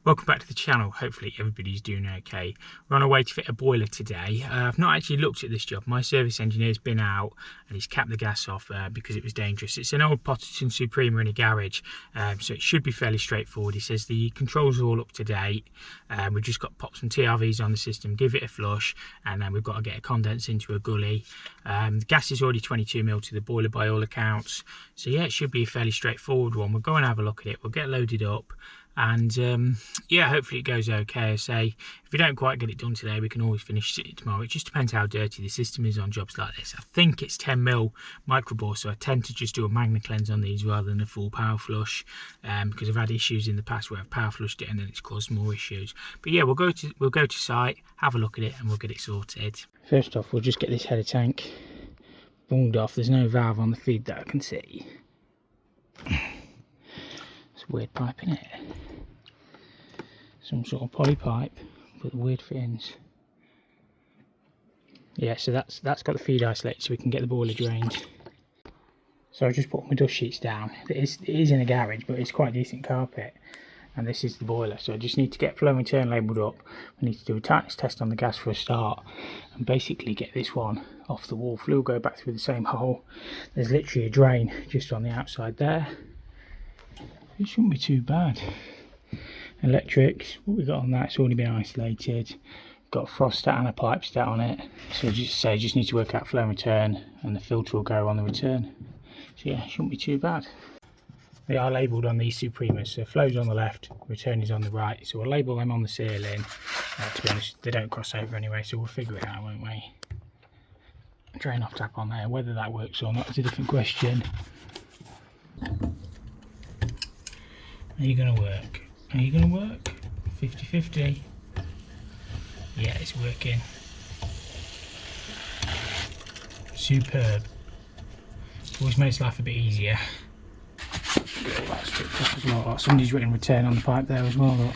Welcome back to the channel. Hopefully everybody's doing okay. We're on our way to fit a boiler today. I've not actually looked at this job. My service engineer's been out and he's capped the gas off because it was dangerous. It's an old Potterton Suprema in a garage, so it should be fairly straightforward. He says the controls are all up to date. We've just got to pop some TRVs on the system, give it a flush, and then we've got to get a condensate into a gully. The gas is already 22mm to the boiler by all accounts, so yeah, it should be a fairly straightforward one. We'll go and have a look at it. We'll get loaded up. And yeah, hopefully it goes okay. I say, if we don't quite get it done today, we can always finish it tomorrow. It just depends how dirty the system is on jobs like this. I think it's 10mm microbore, so I tend to just do a magna cleanse on these rather than a full power flush, because I've had issues in the past where I've power flushed it and then it's caused more issues. But yeah, we'll go to site, have a look at it, and we'll get it sorted. First off, we'll just get this header tank bunged off. There's no valve on the feed that I can see. It's a weird pipe, isn't it? Some sort of poly pipe with weird fittings. Yeah, so that's got the feed isolated so we can get the boiler drained. So I've just put my dust sheets down. It is in a garage, but it's quite decent carpet. And this is the boiler, so I just need to get flow and return labelled up. We need to do a tightness test on the gas for a start, and basically get this one off the wall. Flue will go back through the same hole. There's literally a drain just on the outside there. It shouldn't be too bad. Electrics, what we got on that, it's already been isolated. Got a frost stat and a pipe stat on it. So just need to work out flow and return, and the filter will go on the return. So yeah, it shouldn't be too bad. They are labelled on these Supremas, so flow's on the left, return is on the right. So we'll label them on the ceiling. To be honest, they don't cross over anyway, so we'll figure it out, won't we? Drain off tap on there, whether that works or not is a different question. Are you going to work? Are you going to work? 50-50. Yeah, it's working. Superb. Always makes life a bit easier. Get all that stripped off as well. Oh, somebody's written return on the pipe there as well. Look.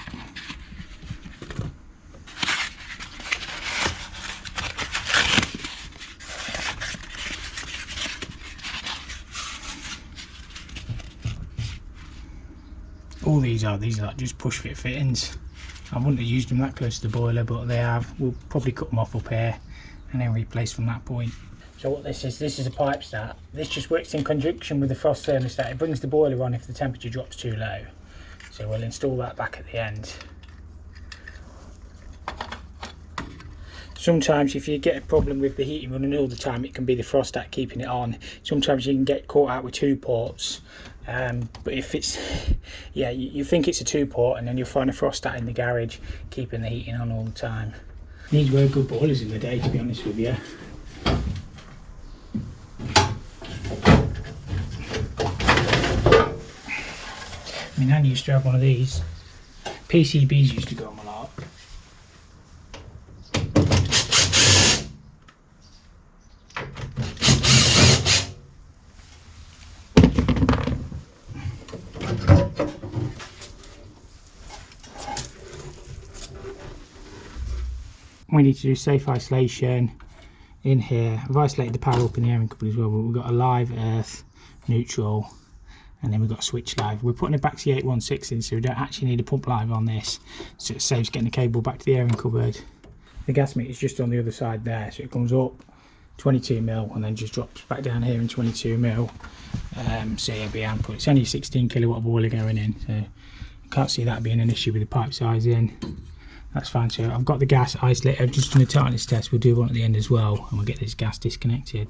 All these are like just push fit fittings. I wouldn't have used them that close to the boiler, but they have. We'll probably cut them off up here and then replace from that point. So what this is a pipe stat. This just works in conjunction with the frost thermostat. It brings the boiler on if the temperature drops too low. So we'll install that back at the end. Sometimes if you get a problem with the heating running all the time, it can be the frost stat keeping it on. Sometimes you can get caught out with two ports. But if it's, yeah, you think it's a 2-port, and then you'll find a frost stat in the garage keeping the heating on all the time. These were good boilers in the day, to be honest with you. I mean, I used to have one of these. PCBs used to go on a lot. We need to do safe isolation in here. I've isolated the power up in the airing cupboard as well, but we've got a live, earth, neutral, and then we've got a switch live. We're putting a Baxi 816 in, so we don't actually need a pump live on this, so it saves getting the cable back to the airing cupboard. The gas meter is just on the other side there, so it comes up 22mm and then just drops back down here in 22mm. So yeah, be ample. It's only a 16kW boiler going in, so I can't see that being an issue with the pipe size in. That's fine. So I've got the gas isolated. I've just done a tightness test. We'll do one at the end as well, and we'll get this gas disconnected.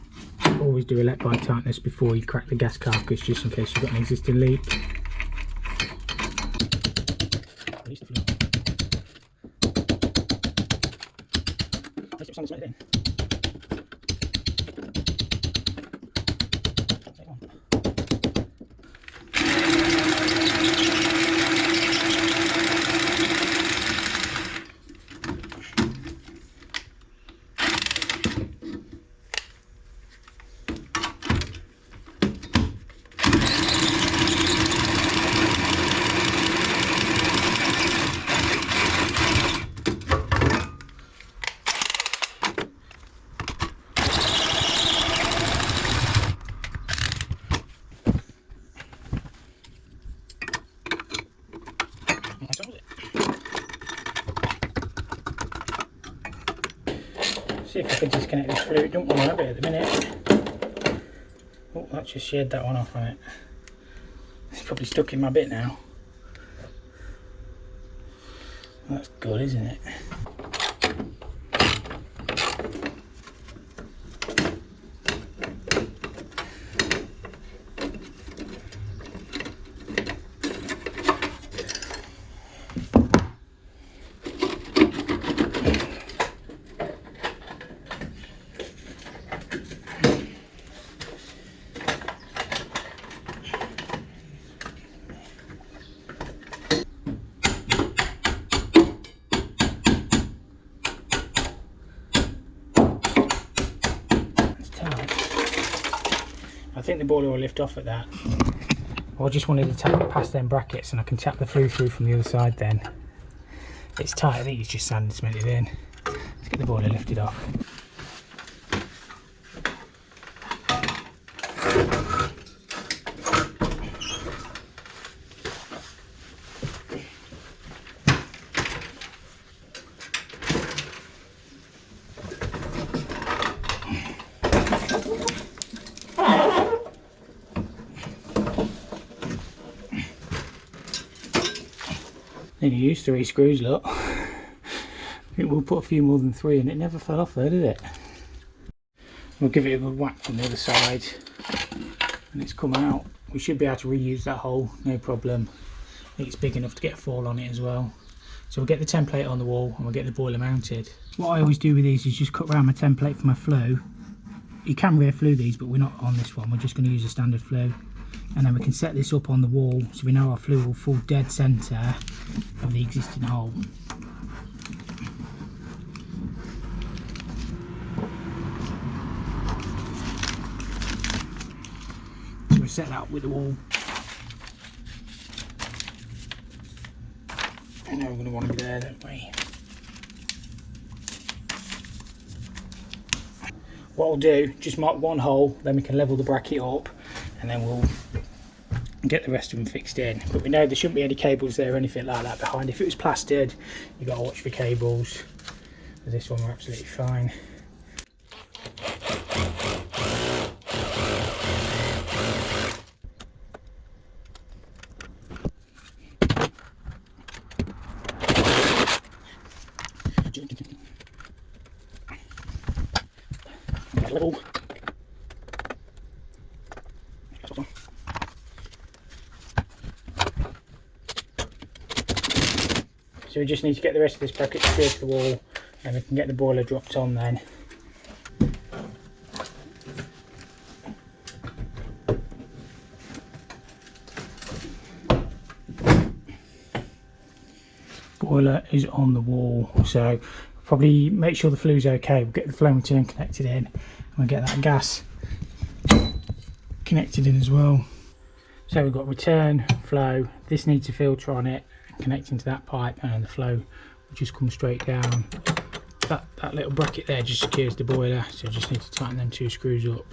Always do a let by tightness before you crack the gas carcass, just in case you've got an existing leak. See if I can disconnect this flue. It don't want to have it at the minute. Oh, that just sheared that one off on it. It's probably stuck in my bit now. That's good, isn't it? I think the boiler will lift off at that. I just wanted to tap it past them brackets and I can tap the flue through from the other side then. It's tight, I think it's just sand and cement it in. Let's get the boiler lifted off. Nearly used 3 screws, look. I think we'll put a few more than 3 and it never fell off there, did it? We'll give it a good whack from the other side and it's come out. We should be able to reuse that hole, no problem. I think it's big enough to get a fall on it as well. So we'll get the template on the wall and we'll get the boiler mounted. What I always do with these is just cut around my template for my flue. You can rear flue these, but we're not on this one, we're just going to use a standard flue. And then we can set this up on the wall so we know our flue will fall dead centre of the existing hole. So we'll set that up with the wall. I know we're going to want to be there, don't we? What I'll do, just mark one hole, then we can level the bracket up and then we'll get the rest of them fixed in. But we know there shouldn't be any cables there or anything like that behind. If it was plastered, you've got to watch for cables. With this one we're absolutely fine. Level. So we just need to get the rest of this bracket secured to the wall and we can get the boiler dropped on then. Boiler is on the wall, so probably make sure the flue's okay. We'll get the flow return connected in and we'll get that gas connected in as well. So we've got return, flow, this needs a filter on it, connecting to that pipe, and the flow will just come straight down. That little bracket there just secures the boiler, so you just need to tighten them 2 screws up.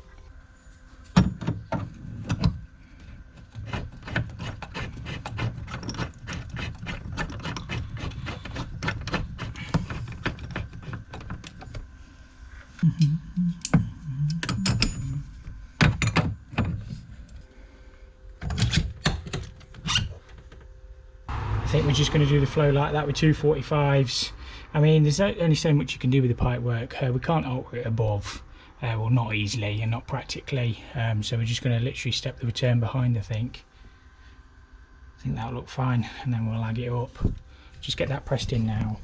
I think we're just going to do the flow like that with 245s. I mean, there's only so much you can do with the pipe work. We can't alter it above, well, not easily and not practically. So we're just going to literally step the return behind, I think that'll look fine, and then we'll lag it up. Just get that pressed in now.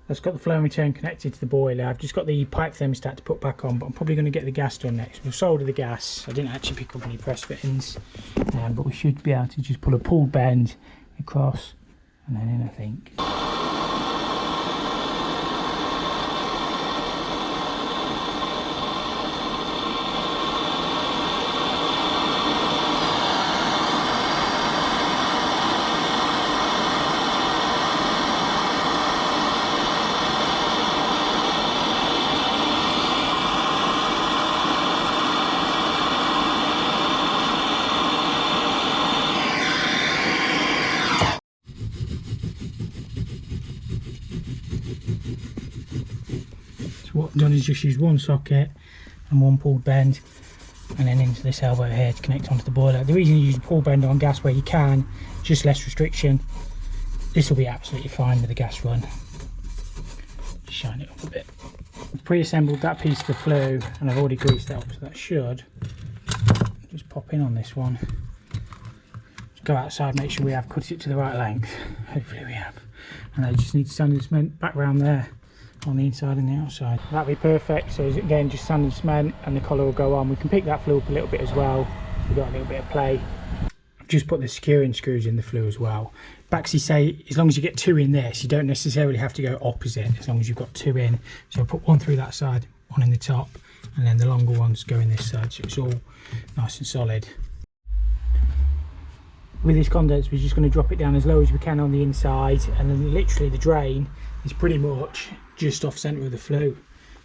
I've got the flow and return connected to the boiler. I've just got the pipe thermostat to put back on, but I'm probably going to get the gas done next. We'll solder the gas. I didn't actually pick up any press fittings, but we should be able to just put a pulled bend across and then in, I think. What I've done is just use one socket and one pulled bend and then into this elbow here to connect onto the boiler. The reason you use a pull bend on gas where you can, just less restriction. This will be absolutely fine with the gas run. Just shine it up a bit. I've pre-assembled that piece of the flue and I've already greased that up, so that should just pop in on this one. Just go outside, make sure we have cut it to the right length. Hopefully we have. And I just need to sand and cement back round there on the inside and the outside. That'll be perfect. So again, just sand and cement and the collar will go on. We can pick that flue up a little bit as well. We've got a little bit of play. I've just put the securing screws in the flue as well. Baxi say as long as you get 2 in this, you don't necessarily have to go opposite as long as you've got 2 in. So I'll put one through that side, one in the top, and then the longer ones go in this side, so it's all nice and solid. With this condense, we're just going to drop it down as low as we can on the inside, and then literally the drain is pretty much just off centre of the flue,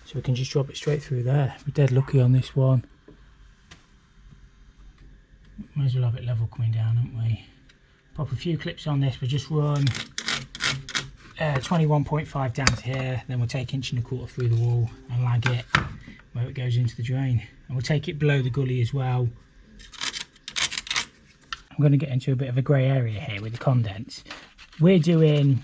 so we can just drop it straight through there. We're dead lucky on this one. Might as well have it level coming down, haven't we? Pop a few clips on this. We'll just run 21.5 down to here, then we'll take 1.25 inches through the wall and lag it where it goes into the drain, and we'll take it below the gully as well. I'm going to get into a bit of a grey area here with the condense. We're doing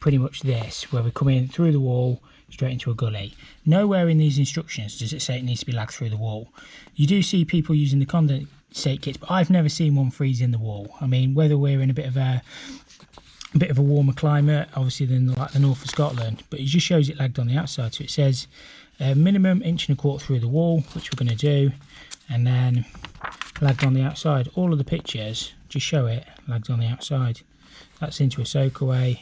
pretty much this, where we come in through the wall straight into a gully. Nowhere in these instructions does it say it needs to be lagged through the wall. You do see people using the condensate kits, but I've never seen one freeze in the wall. I mean, whether we're in a bit of a warmer climate, obviously than like the north of Scotland, but it just shows it lagged on the outside. So it says minimum 1.25 inches through the wall, which we're going to do, and then lagged on the outside. All of the pictures just show it lagged on the outside. That's into a soakaway,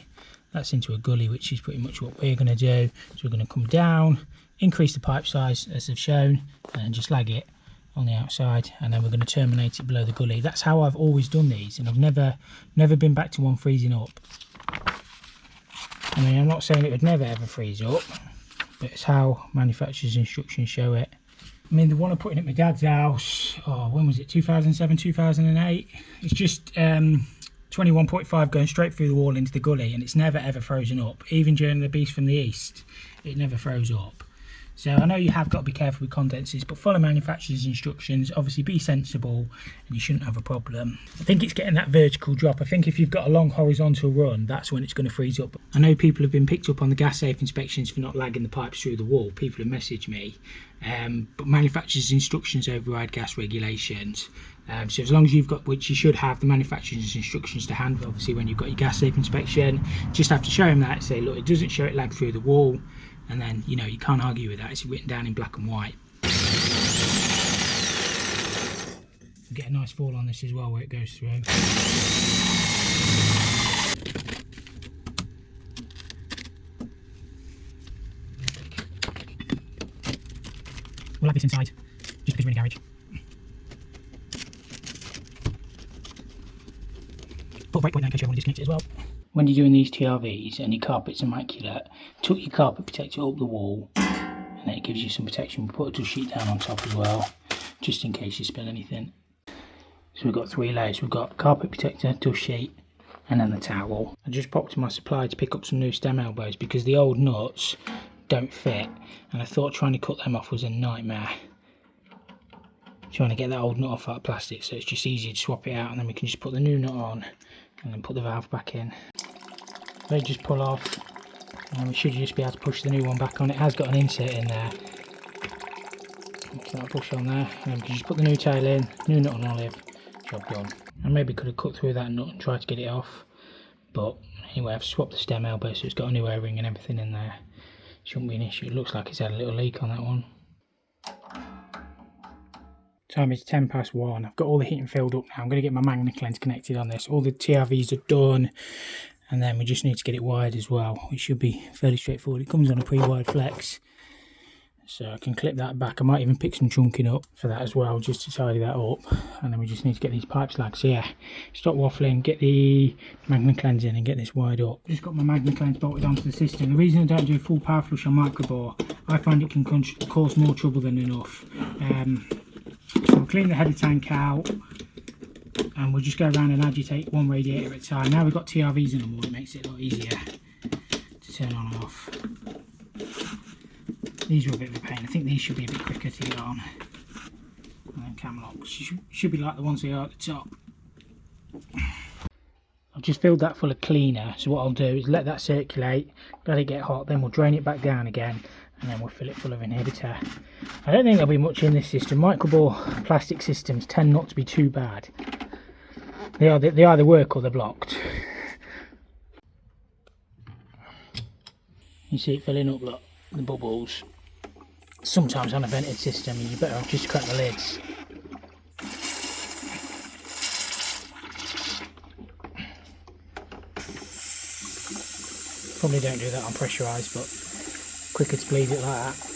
that's into a gully, which is pretty much what we're going to do. So we're going to come down, increase the pipe size as they've shown, and just lag it on the outside, and then we're going to terminate it below the gully. That's how I've always done these, and I've never been back to one freezing up. I mean, I'm not saying it would never ever freeze up, but it's how manufacturer's instructions show it. I mean, the one I put in at my dad's house, oh, when was it, 2007, 2008? It's just 21.5 going straight through the wall into the gully, and it's never ever frozen up. Even during the beast from the east, it never froze up. So I know you have got to be careful with condenses, but follow manufacturer's instructions. Obviously be sensible and you shouldn't have a problem. I think it's getting that vertical drop. I think if you've got a long horizontal run, that's when it's going to freeze up. I know people have been picked up on the gas safe inspections for not lagging the pipes through the wall. People have messaged me. But manufacturer's instructions override gas regulations. So as long as you've got, which you should have, the manufacturer's instructions to hand, obviously when you've got your gas safe inspection, just have to show them that, say look, it doesn't show it lag through the wall, and then you know you can't argue with that. It's written down in black and white. You get a nice fall on this as well where it goes through. We'll have this inside just because we're in a garage. Put a breakpoint down in case you want to disconnect it as well. When you're doing these TRVs and your carpet's immaculate, tuck your carpet protector up the wall, and then it gives you some protection. We'll put a dust sheet down on top as well, just in case you spill anything. So we've got 3 layers. We've got carpet protector, dust sheet, and then the towel. I just popped to my supplier to pick up some new stem elbows because the old nuts don't fit, and I thought trying to cut them off was a nightmare. Trying to get that old nut off out of plastic, so it's just easier to swap it out, and then we can just put the new nut on and then put the valve back in. They just pull off, and we should just be able to push the new one back on. It has got an insert in there, so I'll push on there, and then we can just put the new tail in, new nut on olive, job done. I maybe could have cut through that nut and tried to get it off, but anyway, I've swapped the stem elbow, so it's got a new O-ring and everything in there. Shouldn't be an issue. It looks like it's had a little leak on that one. Time is 1:10. I've got all the heating filled up now. I'm going to get my magnet cleanse connected on this. All the TRVs are done, and then we just need to get it wired as well. It should be fairly straightforward. It comes on a pre-wired flex, so I can clip that back. I might even pick some chunking up for that as well, just to tidy that up. And then we just need to get these pipes lagged. So yeah, stop waffling, get the magnet cleanse in and get this wired up. Just got my magnet cleanse bolted onto the system. The reason I don't do a full power flush on microbore, I find it can cause more trouble than enough. So we'll clean the header tank out, and we'll just go around and agitate one radiator at a time. Now we've got TRVs in them all, it makes it a lot easier to turn on and off. These are a bit of a pain. I think these should be a bit quicker to get on. And then cam locks should be like the ones they are at the top. I've just filled that full of cleaner, so what I'll do is let that circulate, let it get hot, then we'll drain it back down again, and then we'll fill it full of inhibitor. I don't think there'll be much in this system. Microbore plastic systems tend not to be too bad. They either work or they're blocked. You see it filling up, look, the bubbles. Sometimes on a vented system you're better off just crack the lids. Probably don't do that on pressurised, but quicker to bleed it like that.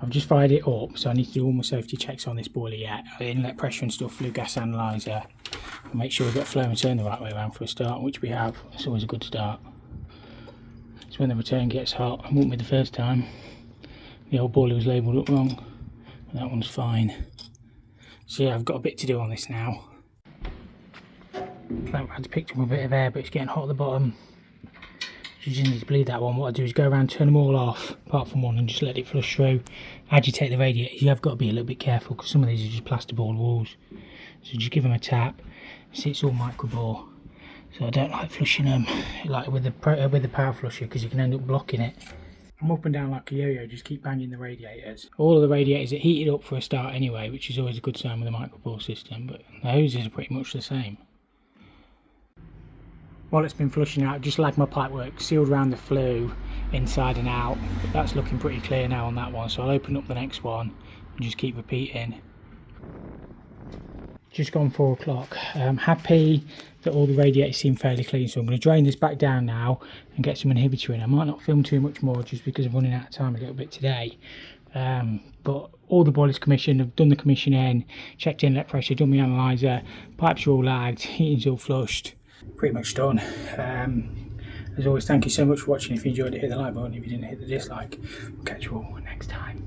I've just fired it up, so I need to do all my safety checks on this boiler yet. Inlet pressure and stuff, Flue gas analyzer. I'll make sure we've got flow and return the right way around for a start, which we have. It's always a good start. So when the return gets hot, it won't be the first time. The old boiler was labelled up wrong, but that one's fine. So yeah, I've got a bit to do on this now. I had to pick up a bit of air, but it's getting hot at the bottom. So you just need to bleed that one. What I do is go around, turn them all off, apart from one, and just let it flush through. Agitate the radiators. You have got to be a little bit careful because some of these are just plasterboard walls. So just give them a tap. See, it's all microbore, so I don't like flushing them like with the power flusher because you can end up blocking it. I'm up and down like a yo-yo, just keep banging the radiators. All of the radiators are heated up for a start anyway, which is always a good sign with a microbore system, but the hoses are pretty much the same. While it's been flushing out, just like my pipework, sealed around the flue inside and out, but that's looking pretty clear now on that one, so I'll open up the next one and just keep repeating. Just gone 4 o'clock. I'm happy that all the radiators seem fairly clean, so I'm going to drain this back down now and get some inhibitor in. I might not film too much more just because I'm running out of time a little bit today, but all the boilers commissioned. I've done the commissioning, checked inlet pressure, done my analyzer, pipes are all lagged, heating's all flushed, pretty much done. As always, thank you so much for watching. If you enjoyed it, hit the like button. If you didn't, hit the dislike. We'll catch you all next time.